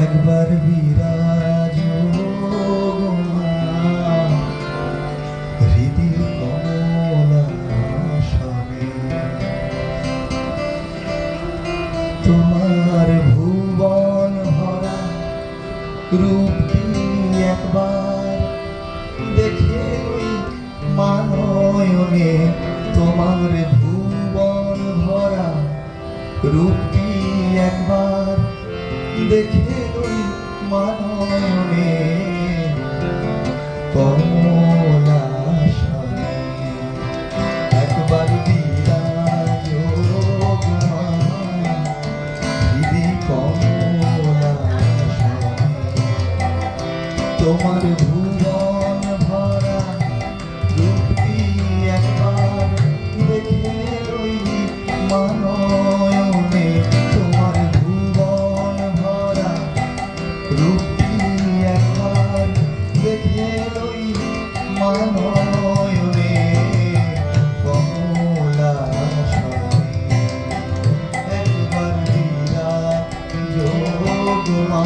একবার বিরাজ হৃদি কমলাসনে, তোমার ভুবন ভরা রূপ কি একবার দেখে ওই মানয়নে, তোমার ভুবন ভরা রূপ কি একবার দেখে ওই মানয়নে কমলাসনে। একবার বিরাজ হৃদি কমলাসনে, তোমার ভুবন ভরা রূপ কি একবার দেখে ওই মানয়নে, তোমার ভুবন ভরা রূপ কি একবার দেখে ওই মানয়নে কমলাসনে। একবার বিরাজ হৃদি কমলাসনে।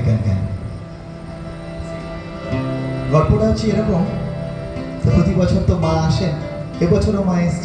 বিজ্ঞান জ্ঞান। গল্পটা হচ্ছে এরকম, তো প্রতি বছর তো মা আসেন, এবছরও মা এসেছেন।